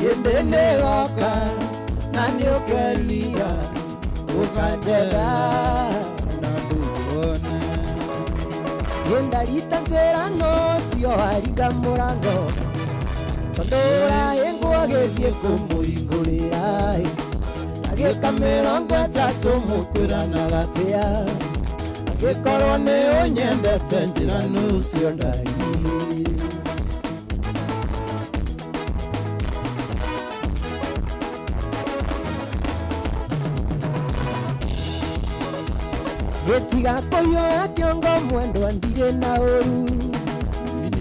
Yendene goka nani ukeria ukandega na ndubona yenda rita nzera no sio haringa murango tondora yengo agetie kumuingurira ageka mirongo itatu mukwira na gatia agekorwo ni unyendete njira nucio ndari Getiga koyo kiongo mwendo andire na oru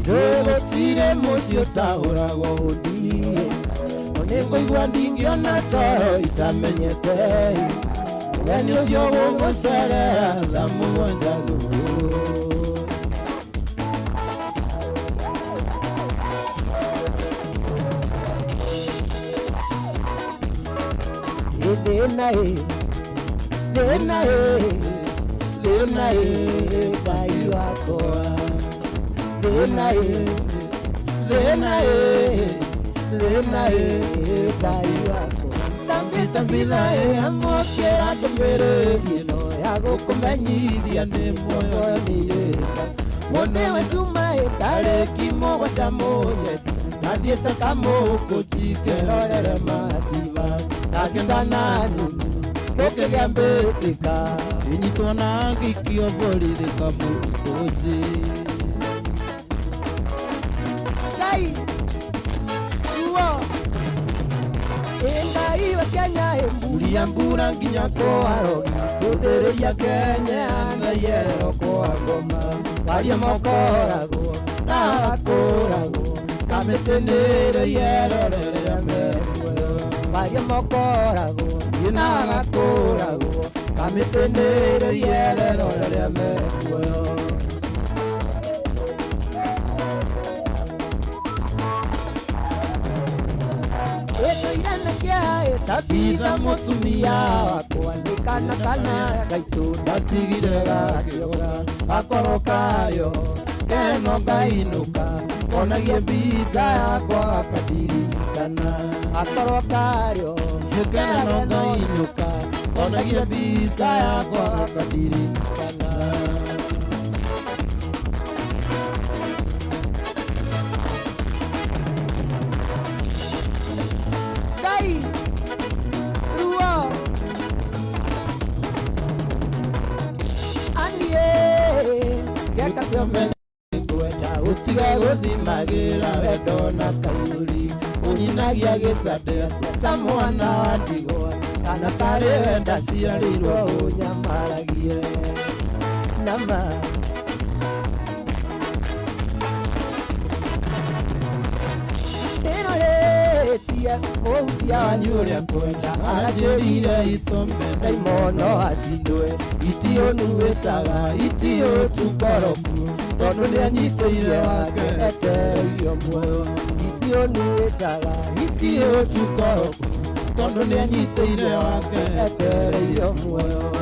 Ndogo tire musio taura godi Onengo igwa ndingiona toro itamenyete Gani usio wogo serera dhamu wanjalu Lena kai wako Lena kai wako Tambi amoke akombere dino yago kumenyithia ni moyo ni Mone wetuma etare kimo wachamonye Nadieta kamo kutike orere mativa Nakitana nunu Oke gambetika Initona kikio bolide kamukozi Kai Uo Engai wa Kenya emburi ambura nginya ko arogi Sodere ya Kenya na yero ko agoma Waria mokorago na akorago Kametenere yero rere ya mewe Waria mokorago na akorago Kametenere yero rere ya mewe Tabitha mutumia wako andikana kana gaitu ndatigire gakioga akorokayo keno ngainuka onagie visa yakwa akadirikana akorokayo keno ngainuka onagie visa yakwa akadirikana Utiga guthimagira wendo na kauri unyinagia gicande ta mwana wa ndigwa kana tari wenda ciarirwo unyamaragie nama tia mutia wanyure kwenda arajirire isome daimono ashindwe itio nuwetaga itio tukoroku tondo ni anyiteire wake etereio muoyo itio nuwetaga itio tukoroku tondo ni anyiteire wake etereio muoyo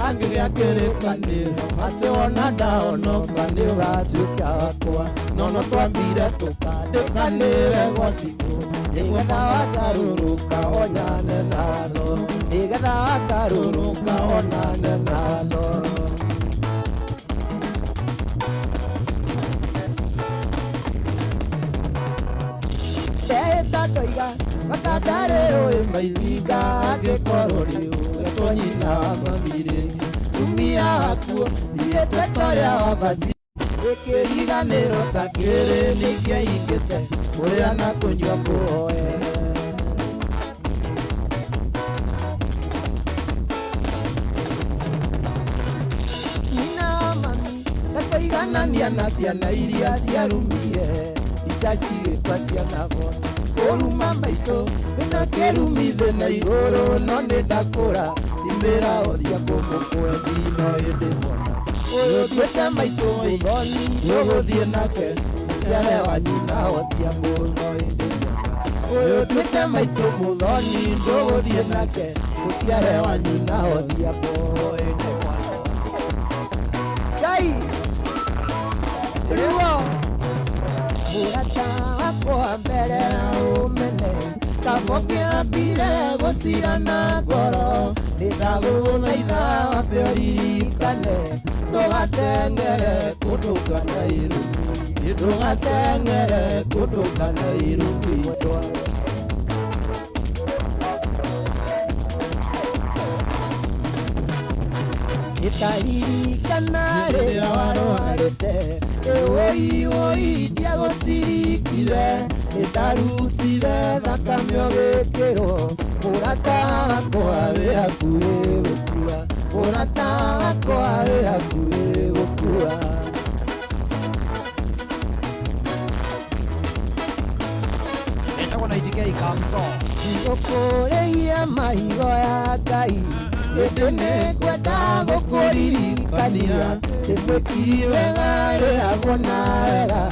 Angiria kere kaniro Mate ona daono kaniro Gatuka wakwa Nono twambire tukade kanire gwasiku Nigetha wakaruruka onyane nano Nigetha wakaruruka onane nano Teta toiga Makadare oe mailiga Age kororiu Tonyina mamire Tumia akuo Iye twetoria wabazi Ekeriganiro takere Nikia ingete Urea na kunywa kuhoe Nina mami Nakoiganania na ciana iria ciarumie Icacigĩtwa ciana vote Oruma maito Wĩna kĩrumithe na igũrũ No nĩ ndakũra Imĩra oria kũmũkwendi No ĩndĩ mwana Ũyũ tuĩte maitũ mũthoni Nĩũgũthiĩ nake Ciare wanyu na otia mũno ĩndĩ mwana Ũyũ tuĩte maitũ mũthoni Nĩũgũthiĩ nake Ciare wanyu na otia mũno ĩndĩ mwana ũngĩambire gũcirana ngoro ndagũthaitha wambe ũririkane ndũgateng'ere kũndũ kana irumi ndũgateng'ere kũndũ kana irumi ĩtaririkana rĩrĩa warwarĩte ĩwoi ndiagũtirikire nĩndarutire thakame ũgĩkĩrwo mũrata wakwa wĩ hakuhĩ gũkua mũrata wakwa wĩ hakuhĩ gũkua ngũkũrĩhia mahigo ya Ngai ĩndĩ nĩngwenda gũkũririkania ndĩmwĩki wega rĩagwo na wega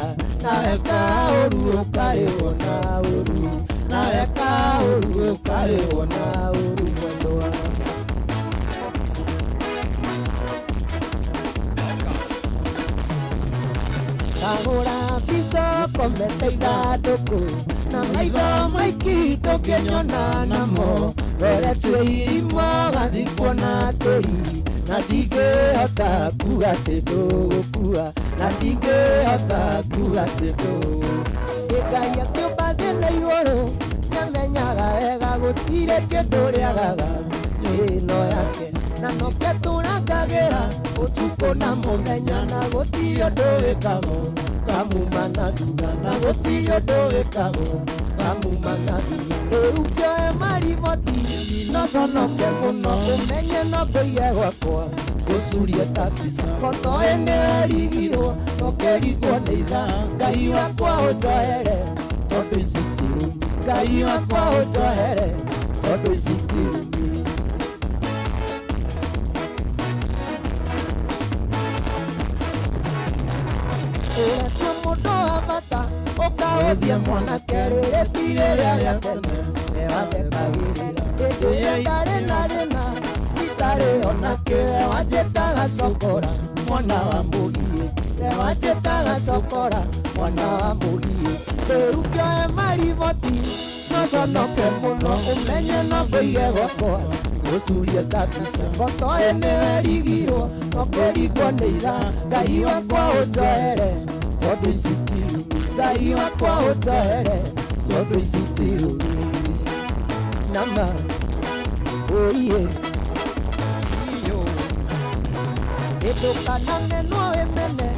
naweka ũru ũkarĩhwo na ũru naweka ũru ũkarĩhwo na ũru mwendwa Kahũra mbica komete ithandũkũ na maitho maiki tũkĩnyona namo roretwo irimo gathikwo na tĩri na ndingĩhota kuga atĩ ndũgũkua na ndingĩhota kuga atĩ Ngai akĩũmba thĩ na igũrũ nĩamenyaga wega gũtirĩ kĩndũ rĩagaga ĩno yake na noke tũrangagĩra ũtukũ na mũthenya na gũtirĩ ũndũ wĩkagwo kamuma na thutha na gũtirĩ ũndũ wĩkagwo kamuma na thutha rĩu kĩoe mariboti no conoke mũno ũmenye no ngũige gwakwa gũcurie ta mbica koto nĩwerigirwo ũkĩrigwo nĩ tha Ngai wakwa ũnjohere tondũ ici tirumi Ngai wakwa ũnjohere tondũ ici tirumi Ũrĩtwo mũndũ wa bata ũkaũthia mwanake rĩrĩtire rĩrĩa tene nĩwathekagĩrĩra hĩndĩ ĩtarĩ na rĩna itarĩ ona kĩwe wanjĩtaga cokora mwana wa mũgiĩ wanjĩtaga cokora mwana wa mũgiĩ rĩu kĩoe mariboti no conoke mũno ũmenye no ngũige gwakwa gũcurie ta mbica ngotoĩ nĩwerigirwo ũkĩrigwo nĩ itha Ngai wakwa ũnjohere tondũ ici tirumi Ngai wakwa ũnjohere tondũ ici tirumi nama ũiye ĩndũkanamenwo wĩmene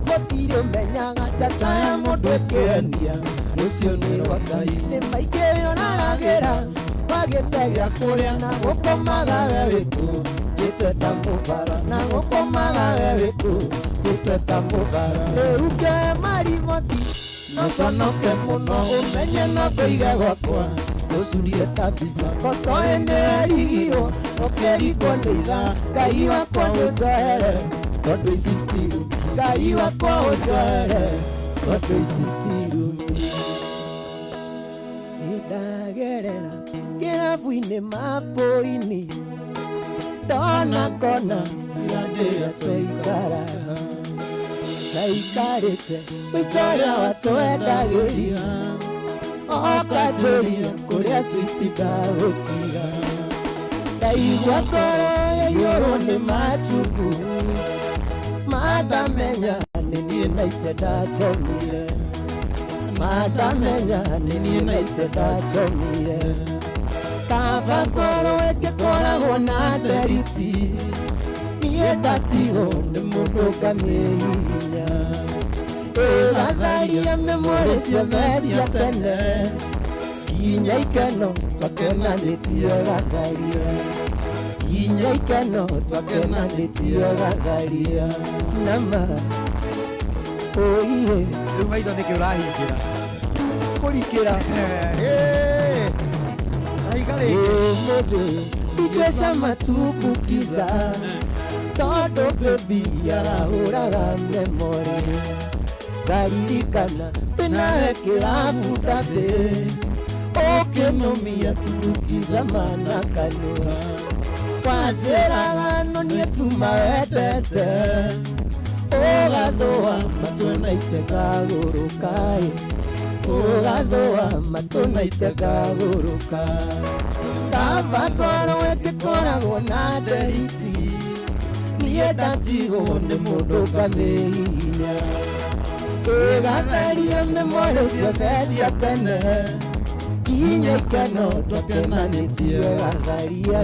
gũtirĩ ũmenyaga njata ya mũndũ ĩkĩenia ũcio nĩ wa Ngai nĩ maingĩ yonaragĩra wagĩte gĩa kũrĩa na gũkomaga we wĩkũ gĩtwe ta mũbara na gũkomaga we wĩkũ gĩtwe ta mũbara rĩu kĩoe mariboti no conoke mũno ũmenye no ngũige gwakwa gũcurie ta mbica kotoĩ nĩwerigirwo ũkĩrigwo nĩ itha Ngai wakwa ũnjohere tondũ ici tirumi Ngai wakwa ũnjohere tondũ ici tirumi ndagerera kĩrabu-inĩ mapũ-inĩ ndona ngona irandĩra twaikaraga taikarĩte wĩtorĩa watwendagĩria okanjũria kũrĩa citi ndagũtiga ndaigua ngoro yaiyũrwo nĩ machungu mandamenya nĩ niĩ naite ndatomire mandamenya nĩ niĩ naite ndatomire kaba ngoro ĩngĩkoragwo na nderiti niĩ ndatigwo nĩ mũndũ ngamĩhihinya ĩgatharia memori ciothe cia tene kinya ikeno twakenanĩtio gatharia kinya ikeno twakenanĩtio gatharia nama ũiye rĩu maitho nĩkĩ ũrahingĩra kũrikĩra mũndũ itwecama tubukiza tondũ baby arahũraga memori ngaririkana wĩnawe kĩrabu ndathĩ ũkĩnũmia tubukiza mana kanua wanjĩraga no niĩ tuma wendete ũgathũa matwe naite ngagũrũkaĩ Ũgathũa matũ na itekagũrũka kaba ngoro ĩngĩkoragwo na nderiti niĩ ndatigwo nĩ mũndũ ngamĩhihinya ĩgatheria memori ciothe cia tene kinya ikeno twakenanĩtie gatharia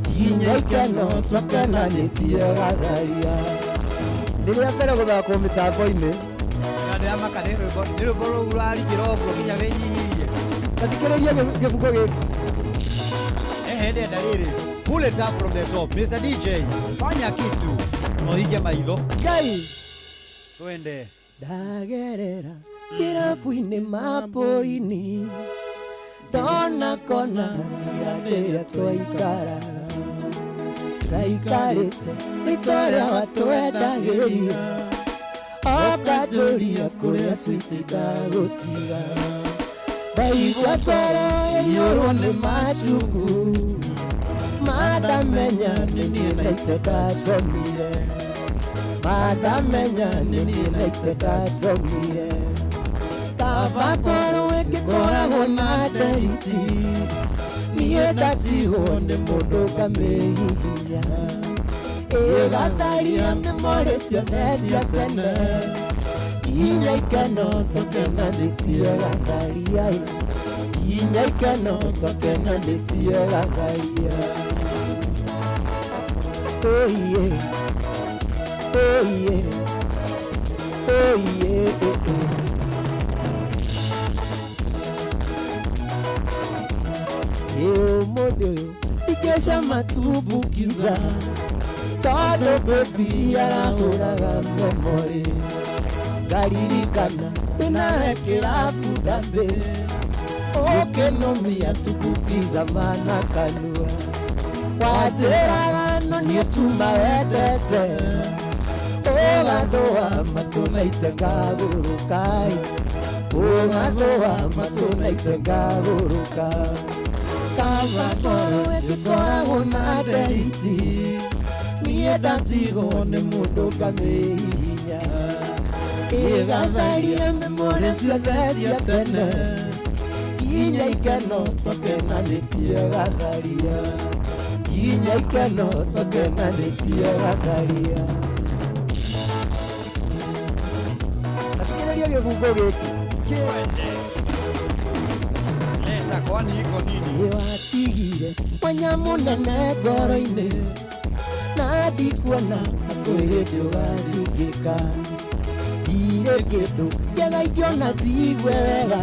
kinya ikeno twakenanĩtie gatharia rĩrĩa mbere gũthakwo mĩtambo-inĩ ndĩra maka nĩ rwĩmbo rũu rũrarikĩra ũguo nginya wĩnyihĩrie tathikĩrĩria gĩbuko gĩkĩ ndenda rĩrĩ pull it up from the top Mr. DJ fanya kitu ũhinge maitho Ngai twende ndagerera kĩrabu-inĩ mapũ-inĩ ndona kona rĩrĩa twaikara taikarĩte rĩtwa rĩa watwendagĩria okanjũria kũrĩa switi ndagũtiga ndaigua toro ĩiyũrwo nĩ macungu mandamenya nĩ niĩ naite ndacomire mandamenya nĩ niĩ naite ndacomire kaba ngoro ĩngĩkoragwo na nderiti niĩ ndatigwo nĩ mũndũ ngamĩhihinya ĩgatharia memori ciothe cia tene kinya ikeno twakenanĩtie gatharia kinya ikeno twakenanĩtie gatharia oye oye oye ũmũthĩ ũyũ ikesha matumbukiza tondũ baby arahũraga memori ngaririkana ndĩnahe kĩrabu ndambĩ ũkĩnomia tumbukiza mana kanua wanjĩraga no niĩ tuma wendete ũgathũa matũ naite ngagũrũka ũgathũa matũ naite ngagũrũka kaba ngoro ĩngĩkoragwo na nderiti niĩ ndatigwo nĩ mũndũ ngamĩhihinya ĩgatharia memori ciothe cia tene kinya ikeno twakenanĩtie gatharia kinya ikeno twakenanĩtie gatharia athikĩrĩria gĩbungo gĩkĩ leta kwani iko nini watigire mwanya mũnene ngoro-inĩ na ndikuona hakuhĩ hĩndĩ ũgathingĩka ndirĩ kĩndũ kĩega ingĩona njigue wega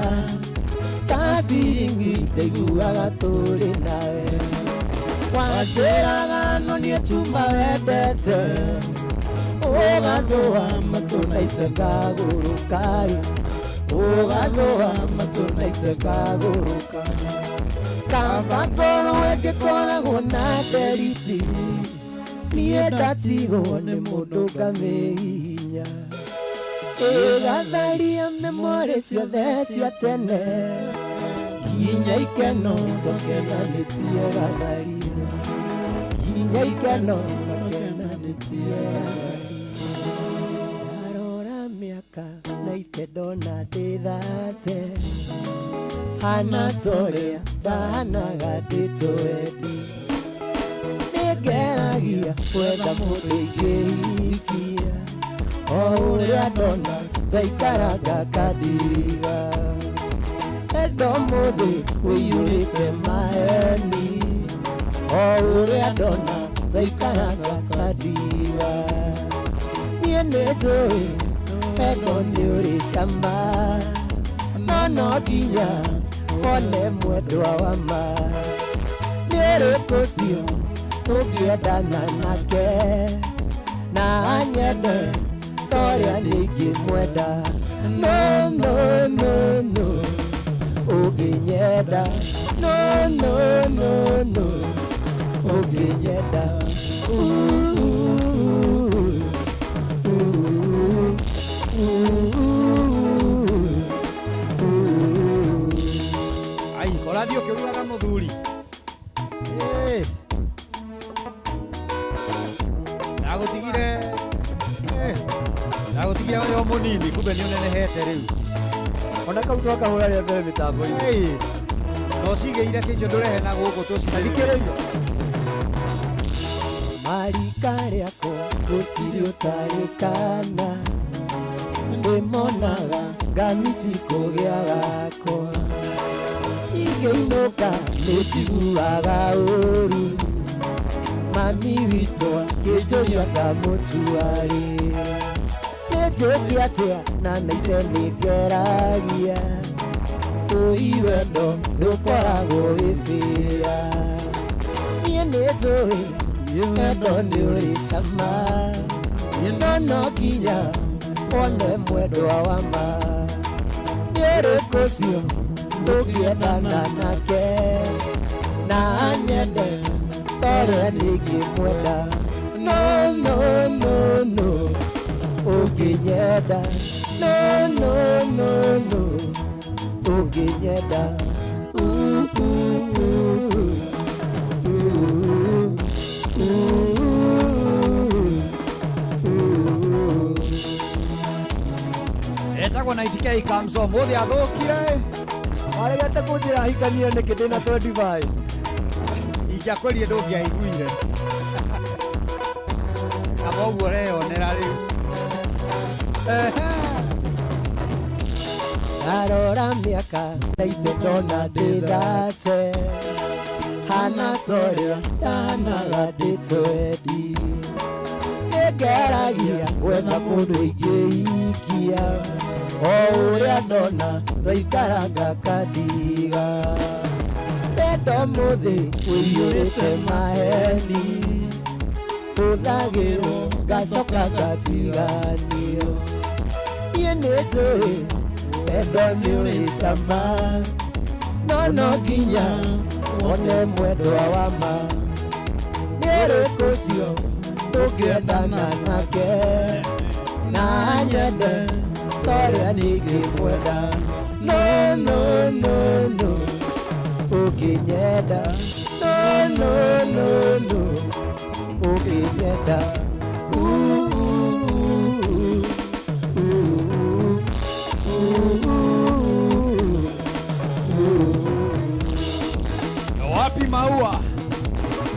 ta biringi ndaiguaga tũrĩ nawe wanjĩraga no niĩ tuma wendete ũgathũa matũ naite ngagũrũka ũgathũa matũ naite ngagũrũka kaba ngoro ĩngĩkoragwo na nderiti niĩ ndatigwo nĩ mũndũ ngamĩhihinya ĩgatharia memori ciothe cia tene kinya ikeno twakenanĩtie gatharia kinya ikeno twakenanĩtie gatharia ndarora mĩaka naite ndona ndĩthate hana torĩa ndahanaga ndĩtwendi nĩngeragia kwenda mũndũ ingĩhikia o ũrĩa ndona taikaraga kandiriga endo mũndũ wĩiyũrĩte maheni o ũrĩa ndona taikaraga kandiriga niĩ nĩnjũĩ endo nĩ ũrĩ cama no nginya one mwendwa wa ma nĩ ũrĩkũ cio tũngĩendana nake na anyende torĩa nĩingĩmwenda no no no no ũngĩnyenda no no no no ũngĩnyenda ai korathio kĩrugaga mũthuri ndagũtigire yo mũnini kumbe nĩ ũnenehete rĩu Ona kau twakahũra rĩa mbere mĩtambo-inĩ. Hey, no cigĩire kĩnjo ndũrehe na gũkũ tũcithikĩrĩria. Marika rĩako gũtirĩ ũtarĩkana, ndĩmonaga ngamĩci kũgĩa gakwa, ingĩinũka nĩnjiguaga ũru, mami witũ akĩnjũria ngamũtuarĩ, nĩnjũke atĩa na naitĩnĩngeragia, ũi wendo ndũkoragwo wĩbĩa, niĩ nĩnjũĩ wendo nĩũrĩ cama, no nginya one mwendwa wa ma, nĩũrĩkũ ũcio tũngĩendana nake, na nyende tore nĩngĩmwenda, no ũngĩnyenda, no ũngĩnyenda. Etagwo na ITK Kamso mũthĩ athũkire aregete kũnjĩra hikanie nĩkĩ ndĩna 25 ingĩakwĩrire ndũngĩaiguire kaba ũguo ũreyonera rĩu. Arora mĩaka ndaite ndona ndĩthate, hana torĩa ndanaga ndĩtwendi, nĩngeragia gwetha mũndũ ingĩikia, o ũrĩa ndona twaikaraga kandiga, wendo mũthĩ ũiyũrĩte maheni, hũthagĩrwo ngacoka ngatiganio, niĩ nĩnjũĩ wendo nĩũrĩ cama, no nginya one mwendwa wa ma, nĩũrĩkũ ũcio tũngĩendana nake, na nyende torĩa nĩngĩmwenda, no ũngĩnyenda, no ũngĩnyenda. Wapi maua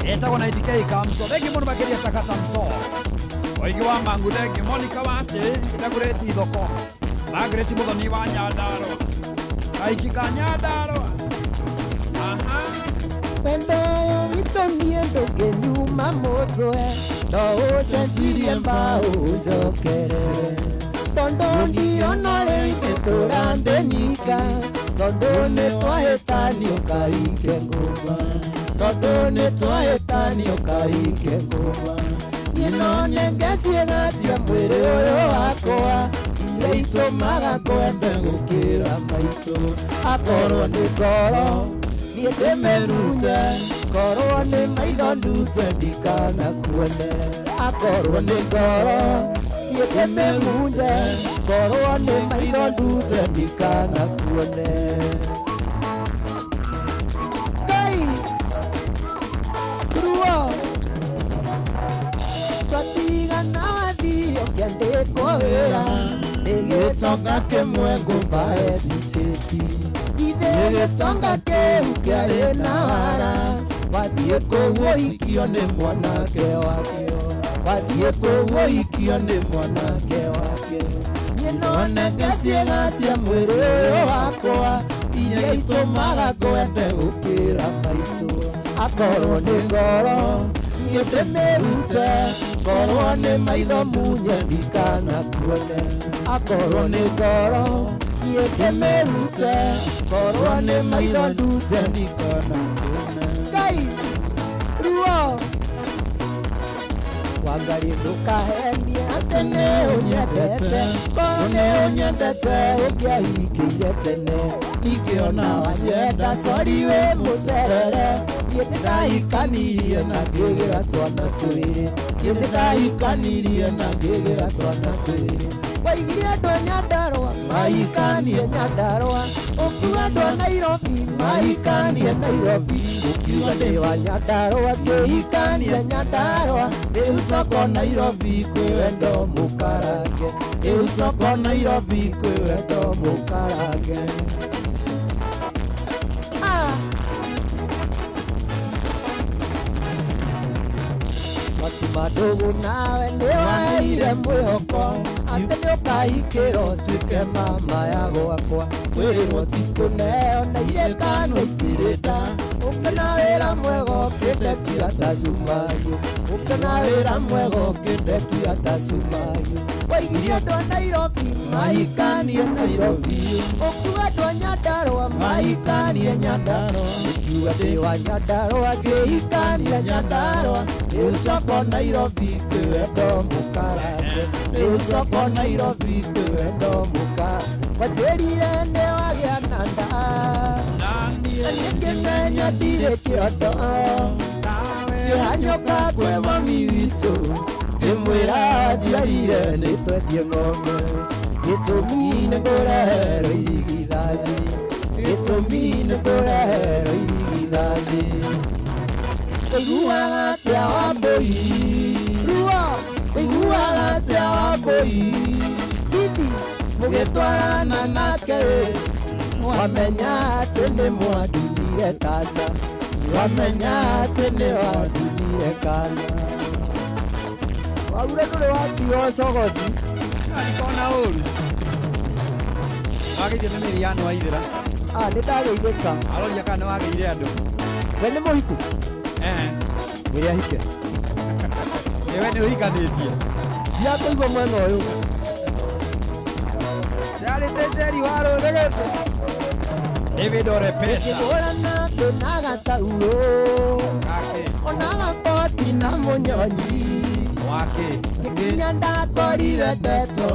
etagwo na ITK Kamso thengi mũno makĩria Sakata Mso oigi wa mangu thengi Monica Wati itagũrĩti thoko Margaret Mũthoni wa Nyandarũa Kaiki ka Nyandarũa wendo witũ niĩ ndũngĩnyuma mũtwe, no ũcenjirie mbaũ njokerere, tondũ ndiona rĩngĩ tũra ndĩ nyika, tondũ nĩtwahĩtanio kaike ngũma, tondũ nĩtwahĩtanio kaike ngũma, niĩ no nyenge ciĩga cia mwĩrĩ ũyũ wakwa, iria itũmaga kwende gũkĩra maitũ, akorwo nĩ ngoro niĩ ndĩmĩrute, korwo nĩ maitho ndute ndikanakuone, akorwo nĩ ngoro niĩ ndĩmĩhunje, korwo nĩ maitho ndute ndikanakuone. Ngai kuruo twatigana wathire ũkĩandĩkwo wĩra, nĩgĩtonga kĩmwe ngũmba esitĩti, gĩgĩtonga kĩu kĩarĩ na wara, wathiĩ kũguo ikio nĩ mwanake wakĩo, wathiĩ kũguo ikio nĩ mwanake wake, niĩ no nenge ciĩga cia mwĩrĩ ũyũ wakwa, iria itũmaga kwende gũkĩra maitũ, akorwo nĩ ngoro niĩ ndĩmĩrute, korwo nĩ maitho munye ndikanakuone, akorwo nĩ ngoro niĩ ndĩmĩrute, korwo nĩ maitho ndute ndikanakuone. Ngai ruo Wangari ndũkahenie atĩ nĩ ũnyendete, korwo nĩ ũnyendete ũngĩahingĩire tene, ingĩona wanyenda cori wĩ mũcerere, niĩ ndĩrahikanirie na ngĩgĩra twana twĩrĩ, niĩ ndĩrahikanirie na ngĩgĩra twana twĩrĩ, Waigirie andũ a Nyandarua mahikanie Nyandarua, ũkiuga andũ a Nairobi mahikanie Nairobi, ũkiuga ndĩ wa Nyandarua ngĩhikanie Nyandarua, rĩu coko Nairobi kwĩ wendo mũkarange, rĩu coko Nairobi kwĩ wendo mũkarange. Madogo nawe nĩwaheire mwĩhoko atĩ nĩũkahikĩra ũtuĩke mama ya gwakwa, wĩrĩrwo tikũneo na irekano itirĩ nda, ũkĩna wĩra mwega ũkĩndekia ta cumarĩ, ũkĩna wĩra mwega ũkĩndekia ta cumarĩ. Waigirie andũ a Nairobi mahikanie Nairobi, ũkiuga andũ a Nyandarua mahikanie Nyandarua, ũkiuga ndĩ wa Nyandarua ngĩhikanie Nyandarua, rĩu coko Nairobi kwĩ wendo mũkarange, rĩu coko Nairobi kwĩ wendo mũkarange. Wanjĩrire nĩwagĩa na nda na niĩ ngĩmenya ndirĩ kĩondo, ngĩhanyũka kwĩ mami witũ ngĩmwĩra njiarire nĩtwendie ng'ombe, gĩtũmi nĩngũreherwo irigithathi, gĩtũmi nĩngũreherwo irigithathi. Ũiguaga atĩa Wambũi? Ũiguaga atĩa Wambũi? Bibi mũgĩtwarana nake wamenya atĩ nĩ mwandunire tasa, wamenya atĩ nĩ wandunire kana. Waure ndũrĩ watigwo Sogothi? Ndikona ũru. Wagĩire nĩ Mĩriano Waithĩra? Nĩndageithĩka. Aroria kana nĩwagĩire andũ? We nĩ mũhiku? Wĩrĩ ahike. Ewe nĩũhikanĩtie? Ndirakũigua mwena ũyũ. Ciarĩte Njeri wa Rũthegete. David Ore Pesa. Ngĩhũrana ndĩna gataurũ, ona gakoti na mũnyonyi, ngĩkinya ndakorire ndeto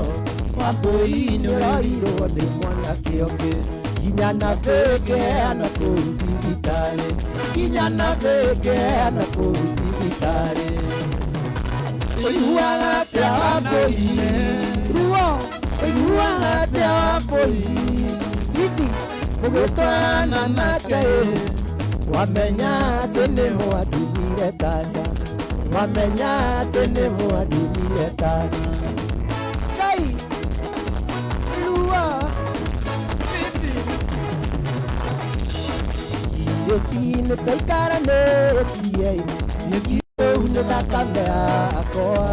Wambũi nĩũrorirwo nĩ mwanake ũngĩ, nginya na ngĩheana kũu thibitarĩ, nginya na ngĩheana kũu thibitarĩ. Ũiguaga atĩa Wambũi? Ũiguaga atĩa Wambũi? Bibi mũgĩtwarana nake wamenya atĩ nĩ mwandunire tasa, wamenya atĩ nĩ mwandunire tasa. Ngai Lua Yesine tũikaranĩtie, nyeki tũu nĩ thakame yakwa,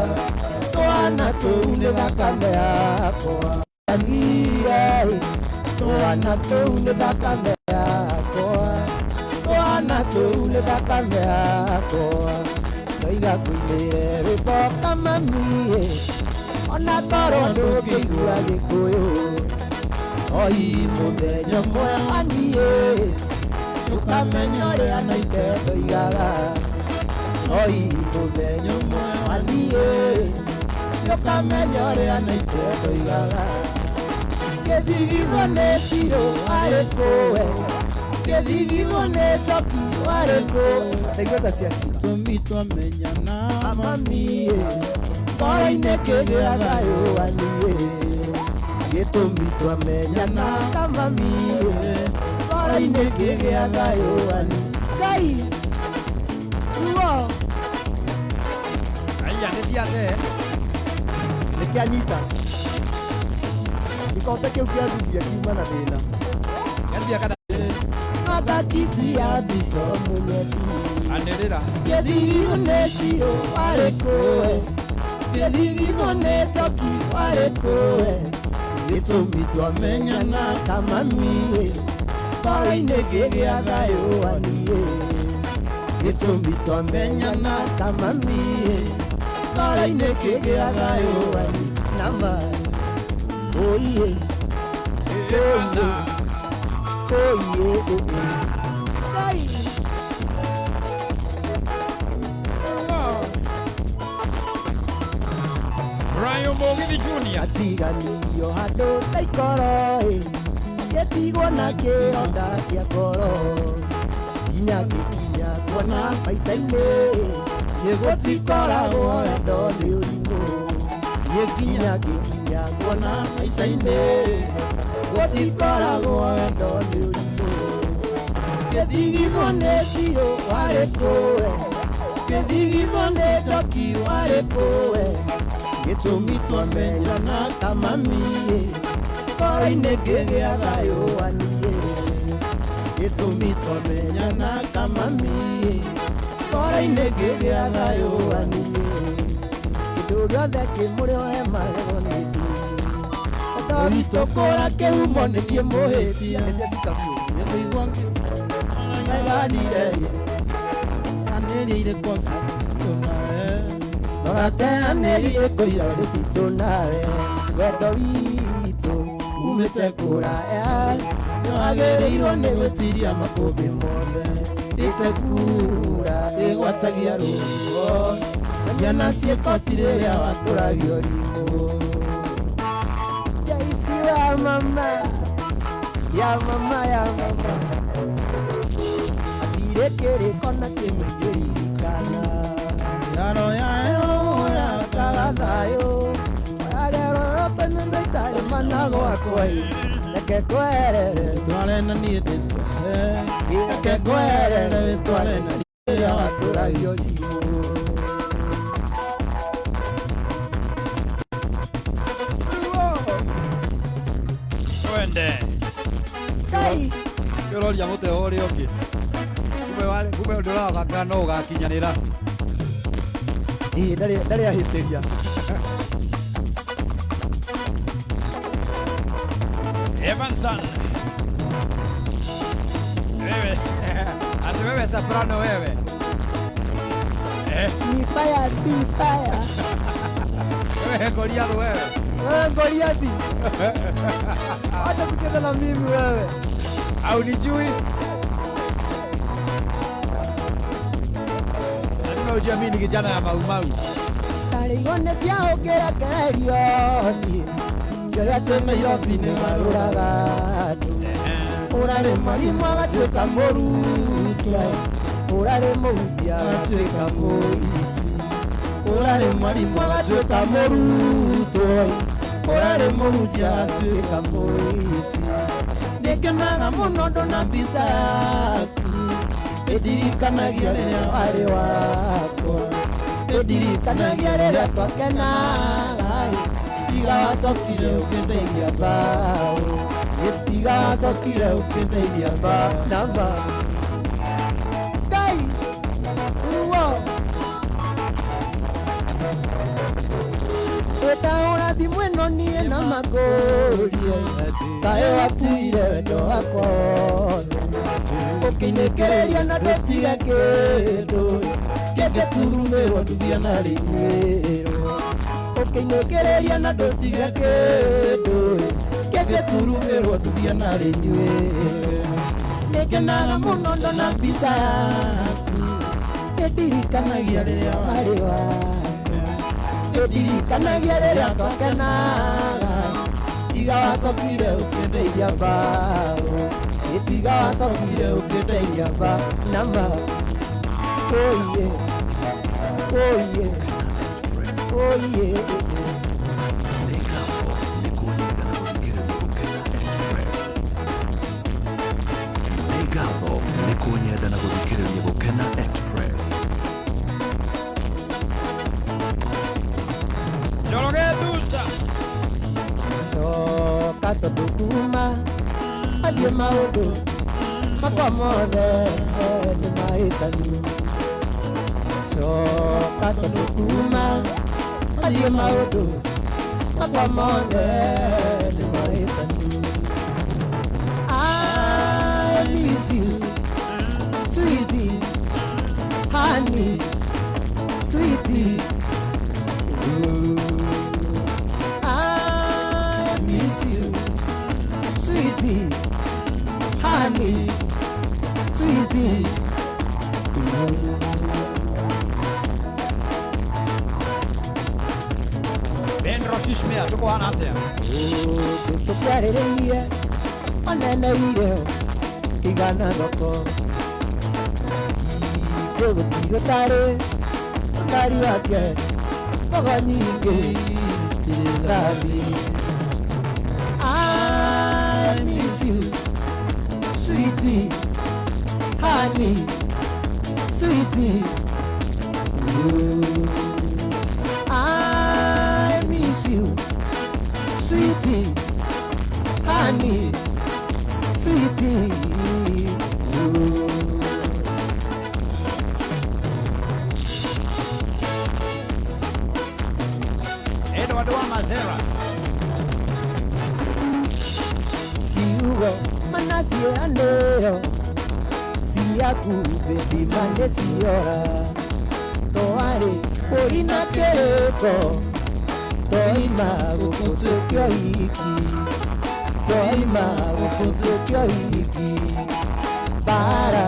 twana tũu nĩ thakame yakwa, aniĩ twana tũu nĩ thakame yakwa, twana tũu nĩ thakame yakwa. Ngaiga kũinĩre rwĩmbo kamami, ona korwo ndũngĩigua Gĩkũyũ, oi mũthenya ũmwe aniĩ ũkamenya ũrĩa na ithe ndoigaga, oi mũthenya ũmwe aniĩ ũkamenya ũrĩa na ithe ndoigaga. Gĩthigitho nĩ Ciro arĩ kũwe, gĩthigitho nĩ Njoki arĩ kũwe, ndaigua cia gĩtũmi twamenyana mami, ngoro-inĩ kĩgĩa thayũ aniĩ, gĩtũmi twamenyana mami, ngoro-inĩ kĩgĩa thayũ aniĩ. Ngai Ruo Aya nĩciate nĩkĩanyita gĩkombe kĩu kĩathumbia kiuma na thĩna. Gambia kana Magatisi ya Bico Mũnyebi, anĩrĩra gĩthigitho nĩ Ciro arĩ kũwe, gĩthigitho nĩ Njoki arĩ kũwe, gĩtũmi twamenyana ta mami, ngoro-inĩ kĩgĩa thayũ aniĩ, gĩtũmi twamenyana ta mami, ngoro-inĩ kĩgĩa thayũ aniĩ. Nama oiye oiye oiye Ngai Brian Mugithi Junior atiganĩirio handũ ta ikoro, gĩtigwo na kĩronda kĩa ngoro, nginya gĩkinya kuona maica-inĩ, gĩgũtikoragwo wendo nĩ ũrimũ, Ginya kuona maica-inĩ gũtikoragwo wendo nĩ ũritũ. Gĩthigithwo nĩ biũ warĩ kũwe, gĩthigithwo nĩ njoki warĩ kũwe. Gĩtũmi twamenyana ta mami, ngoro-inĩ ngĩgĩa thayũ waniĩ. Gĩtũmi twamenyana ta mami, ngoro-inĩ ngĩgĩa thayũ waniĩ. Kĩndũ gĩothe kĩmũrĩ he magego nĩ ndũĩ. Witũ kũra kĩhumo nĩ niĩ mũhĩtia. Nĩcio cikabuo nĩkũigua ngaiganire anĩrĩire kosa tũnawe. Tũrateanĩri ĩkũira ũrĩ citũ nawe. Wendo witũ umĩte kũraya, nĩwagĩrĩirwo nĩ gwĩtiria makũmbĩ mothe. Ĩte kura ĩgwatagia rũhuho, nyana ciĩkoti rĩrĩa watũragio rimũ. Jaisi ya mama, ya mama, ya mama. Atire kĩrĩko na kĩmũingĩririkana. Yaro yayo ũrataga thayũ, wagerwo ropenĩ ndaitarĩ manago akwai. Reke kwerere tware na niĩ ndĩtware, reke kwerere tware na niĩ rĩrĩa watũragio rimũ. Kai Kĩroria mũtwe ũrĩa ũngĩ. Kumbe ndũraga no ũgakinyanĩra. Ndarĩ ahĩtĩria. Evanson. Wewe. Ati wewe soprano wewe. Ni fire, si fire. Wewe Goliath wewe. Wewe Goliathi. Acha kucheza na mimi wewe. Au nijui? Lazima ujiamini kijana ya Maumau. Tarigone cia ũkĩra kerioni. Kĩrĩa Nairobi nĩ marũraga andũ. Ũrarĩ mwarimũ agatuĩka mũrutwo. Ũrarĩ mũhunjia agatuĩka mũici. Ũrarĩ mwarimũ agatuĩka mũrutwo. Ũrarĩ mũhunjia agatuĩka mũici. Nĩngenaga mũno ndona mbica yaku. Ĩndirikanagia rĩrĩa warĩ wakwa. Ĩndirikanagia rĩrĩa twakenaga. Tiga wacokire ũkĩndeithia mbaũ. Tiga wacokire ũkĩndeithia mbaũ. Namba Ngai uruo Wĩtahũra thimũ ĩno niĩ na makũrie. Kaĩ watuire wendo wakwa wothe. Ũkĩinĩkĩrĩria na ndũtige kĩndũ. Ngĩngĩturumĩrwo ndugia na rĩnyuĩrwo. Ũkĩinũkĩrĩria na ndũtige kĩndũ. Ngĩngĩturumĩrwo ndugia na rĩnyuĩrwo. Nĩngenaga mũno ndona mbica yaku. Ĩndirikanagia rĩrĩa warĩ wakwa. Ĩndirikanagia rĩrĩa twakenaga. Tiga wacokire ũkĩndeithia mbaũ. Tiga wacokire ũkĩndeithia mbaũ. Namba oye oye oye. Nĩkũnyenda na gũthikĩrĩria Gũkena Express. Njoroge Nduta. Coka tondũ kuma athiĩ maũndũ makwa mothe nĩ mahĩtanu. Coka tondũ kuma athiĩ maũndũ makwa mothe nĩ mahĩtanu. I miss you, sweetie, honey, sweetie. I miss you, sweetie, honey, sweetie. Ben Rochishmea, tuko hana atea. Tukiarĩrĩirie oneneire igana thoko. Gũtirĩ ũtarĩ ũtari wake mbogo nyingĩ. I miss you, sweetie, honey, sweetie. I miss you, sweetie, honey, sweetie. Eduardo Mazeras. Siugo manasi aneo, siaku baby mande siora. Toare porina kereko, toima ukutokyo hiki, toima ukutokyo hiki. Para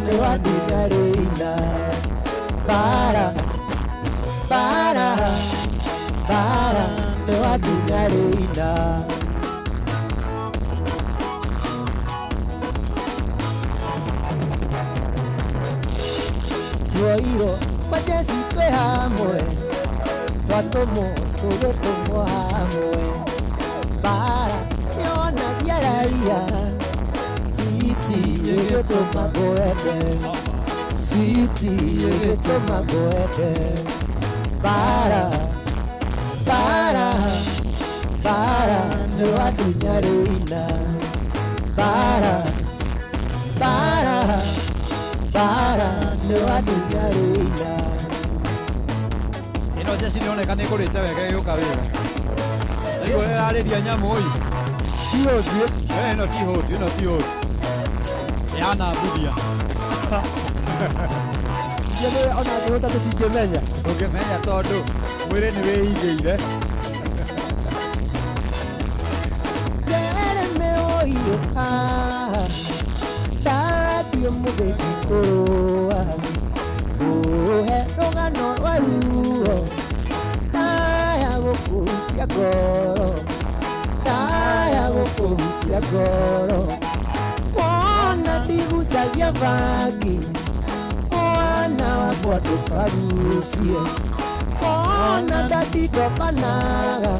lewadugareina. Para lewadugareina. Tuoiro majesi kwe hamwe, twatomo tuwe tomo hamwe. Para yona yaraia, sweetie yegeto magoede, sweetie yegeto magoede. Para lewadugareina. Para lewadugareina. Ino jesi nionekane kurite wega yuka wira. Niguo ĩrarĩria nyamũ ũyũ. Tihotie. Ĩno tihotie, ĩno tihotie. Yana mbudia. Ndiye ona ngĩhota tũtingĩmenya. Ndũngĩmenya tondũ mwĩrĩ nĩ wĩigĩire. Jereme oyo tadio mũgethi kũrũa. Ũhe rũgano rwa ruo, ndaya gũkũhutia ngoro, ndaya gũkũhutia ngoro. Wona ndigucagia bangi, mwana wakwa ndũkagucie. Wona ndatindopanaga,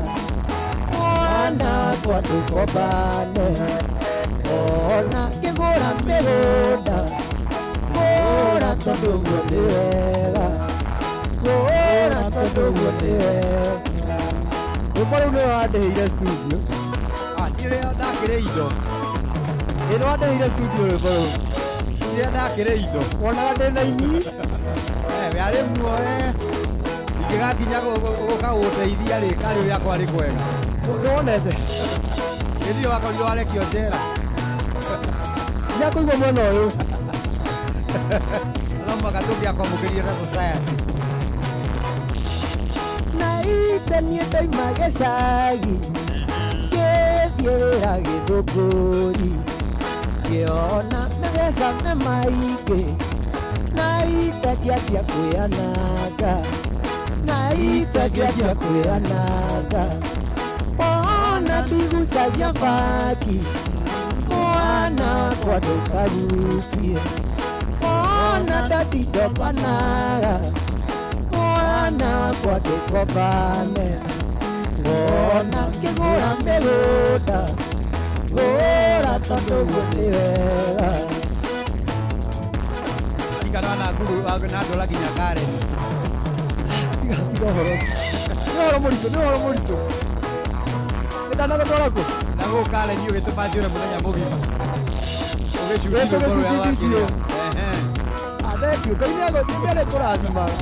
mwana wakwa ndũkombane. Ona ngĩgũra mĩgũnda, ngũra tondũ guo nĩ wega, ngũra tondũ guo nĩ wega. Rũmbo rũu nĩwe wandĩhĩire studio. Nĩrĩa ndakĩrĩ indo. Ĩ nĩ wandĩhĩire studio rũmbo rũu. Nĩrĩa ndakĩrĩ indo. Wonaga ndĩ na ini. Arĩ muoe. Ingĩgakinya gũka gũteithia rĩ karĩ rĩakwa rĩ kwega. Nĩwonete? Gĩthiĩ wakorirwo warekio njera. Nĩakũigua mwena ũyũ. No mũhaka tũngĩakwamũkĩrire ta society. Naite niĩ ndoima gĩcagi, ngĩthiĩ wĩra Gĩthũngũri, ngĩona mĩbeca nĩ maingĩ, naite ngĩanjia kwĩananga, naite ngĩanjia kwĩananga. Ona ndigucagia bangi, mwana wakwa ndũkagucie. Ona ndatindopanaga, mwana wakwa ndũkombane. Ona ngĩgũra mĩgũnda, ngũra tondũ guo nĩ wega. Arikana na nguru na ndola nginya Karen. Tiga ũhoro. Nĩ ũhoro mũritũ, nĩ ũhoro mũritũ. Nĩndanagũtwara kũ? Na gũkũ Karen ũgĩtũma njũre mũthenya mũgima. Tũgĩcukithio. Thengiũ, Ngai nĩarĩkũrathimaga.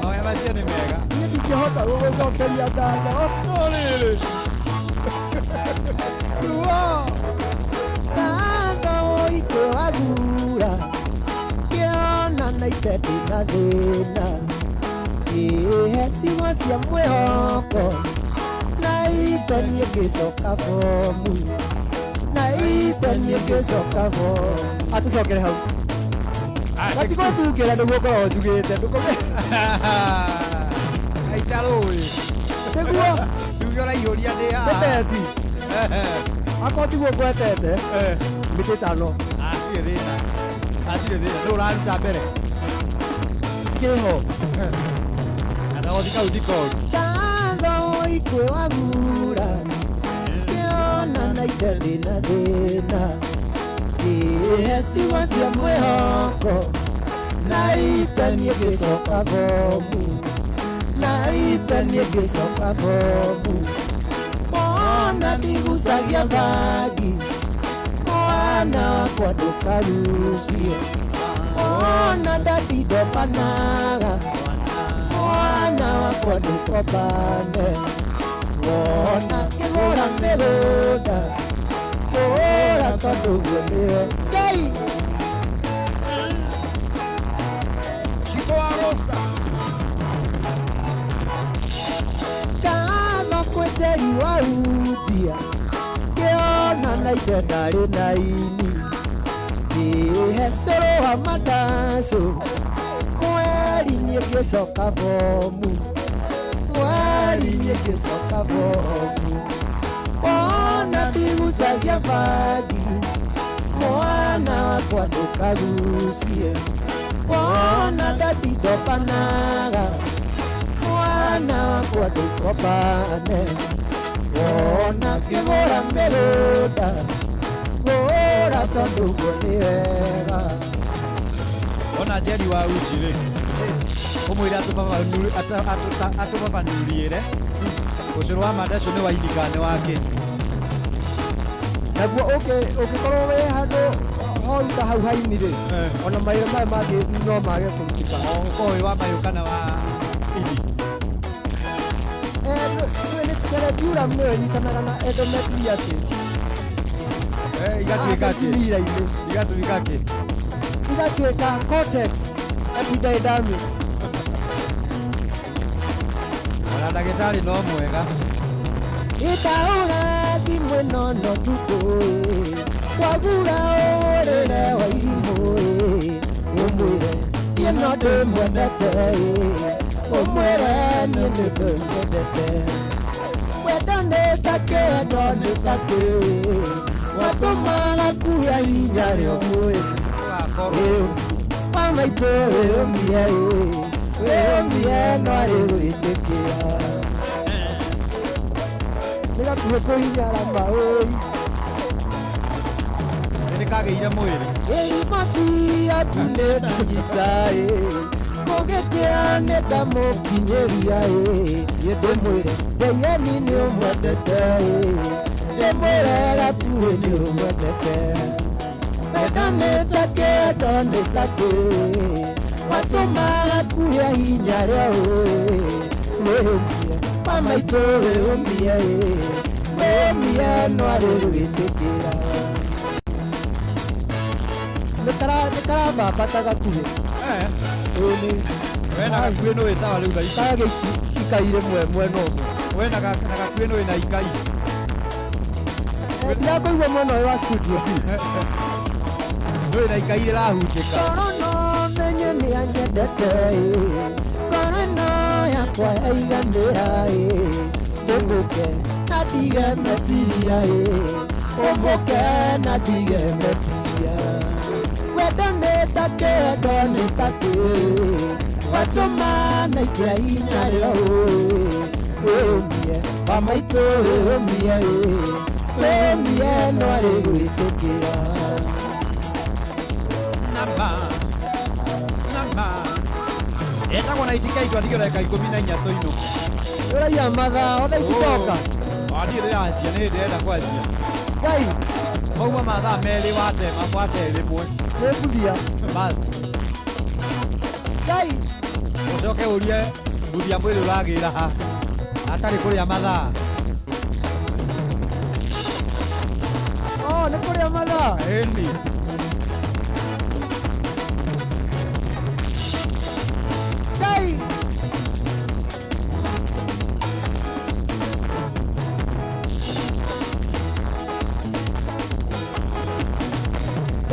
Mahoya macio nĩ mega. Niĩ ndingĩhota gũgũcokeria ngatho. No rĩrĩ. Ngatho ũitũ wagura, ngĩona naite ndĩna thĩna. Ngĩhe ciugo cia mwĩhoko, naite niĩ ngĩcoka bomu, naite niĩ ngĩcoka bomu. Atũcokere hau. Gatigũtungĩra nĩguo ngoragwo njugĩte. Aitarũĩ. Nĩguo. Nduge ũraihũria ndĩ haha. Nĩbeti. Akorwo tiguo ngwetete, mĩtĩ ĩtano. Atirĩ thĩna. Nĩ ũraruta mbere. kiho Anagothika udiko. Tando ikwe wagura Kiona na idadi na dina Kihesigwa cia mwihoko Na itanie gicoka bomu Na itanie gicoka bomu Mwana ndigucagia bagi Mwana wakwa ndukarucie Mwana ndatindopanaga Mwana wakwa ndukobane Mwana kĩgũra mĩgũnda Kũhũra tondũ guo nĩwe Ngai Chico Arosta. Kama kweteri wautia Kĩona na ite ndarĩ na ini Kĩhe cũrũ wa madaco Mweri nĩ ngĩcoka bomu Mweri nĩ ngĩcoka bomu Mwana ndigucagia bagi Mwana wakwa ndũkagucie Mwana ndatindopanaga Mwana wakwa ndũkobane Mwana kĩgũra mĩgũnda Kũhũra tondũ guo nĩ wega Ona Jerry wa Ujire. Umwira atupapanurie ucuru wa madaco ni waindikane wake. Naguo ũngĩkorwo wĩ handũ hau ta hau hainire ona maĩra maya mangĩ no mage kũrutika Oĩ wa mayũkana wa idi. nĩ cerebellum nĩyo ĩnyitanaga na endometriosis Igatuĩka kĩ? mĩira-inĩ Igatuĩka kĩ? igatuĩka cortex epididymis Ona ndagĩtarĩ no mwega. ĩtaũra thimũ ĩno no tukũĩ wagura ũrĩre wa irimũĩ ũmwĩre niĩ no ndĩmwendete ũmwĩre niĩ nĩ ndĩmwendete wendo nĩ ta kĩendo nĩ ta kĩ watũmaga kuya hinya rĩo mwĩ wa maitũ wĩyũmie wĩyũmie no arĩ gwĩtĩkĩra Nĩgakuhĩ kũhinyara maũi Nĩ kagĩire mwĩrĩ. Ĩrimoti yaku nĩ ndagĩtarĩ Mũgĩkĩra nĩ ndamũkinyĩria Niĩ ndĩmwĩre Jayeni nĩ ũmwendete Ndĩmwĩre gakuhĩ nĩ ũmwendete Wendo nĩ ta kĩendo nĩ ta kĩ Watũmaga kuhĩa hinya rĩa wĩyũmie wa maitũ wĩyũmie wĩyũmie no arĩ gwĩtĩkĩra Nĩkarambambata gakuhĩ We na gakuĩ nĩ wĩ sawa rĩu thaa ici. Kagĩ ikaire mwena ũmwe We na gakuĩ nĩ wĩ na ikai. Ndirakoigua mwena ũyũ wa studio Nĩ wĩ na ikai rĩrahunjĩka. Ngoro no menye nĩ anyendete Ngoro no yakwa yaiganĩra Ũmbũke na ndige meciria Ũmbũke na ndige meciria Wendo nĩ ta kĩendo nĩ ta kĩ Watũma na ikia hinya rĩo wĩyũmie wa maitũ wĩyũmie wĩyũmie no arĩ gwĩtĩkĩra Etagwo na itika itwathigio ndagĩka 14 ino. Ũraiya mathaa thaa ici ndoka Ndirĩ ndĩranjia nĩ ndĩrenda kwanjia. Ngai Mauma mathaa merĩ watema mwate rĩmwe. nĩ mbuthia Basi. Ngai Ũcoke ũrie mbuthia mwĩrĩ ũragĩra ha. Atarĩ kũrĩa mathaa. nĩ kũrĩa mathaa Ĩni. Ngai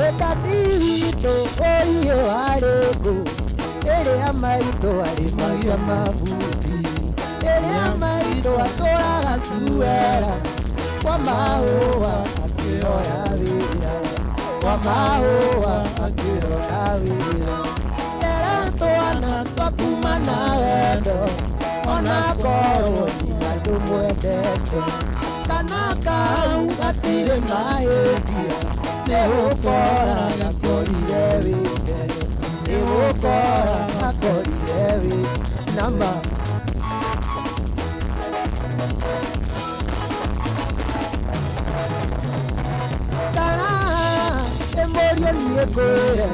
Ĩtati witũ ũiyo harĩ ngũ ĩrĩa maitũ arĩmagia mabuti ĩrĩa maitũ atũraga cuera kwa mahũa akĩoya wĩra kwa mahũa akĩoya wĩra Twana ũkorwo nginya ndũmwendete kana kau gatirĩ mahĩtia nĩ gũkora gakorire wĩke nĩ gũkora gakorire wĩ namba kana ĩmũrie niĩ ngwĩre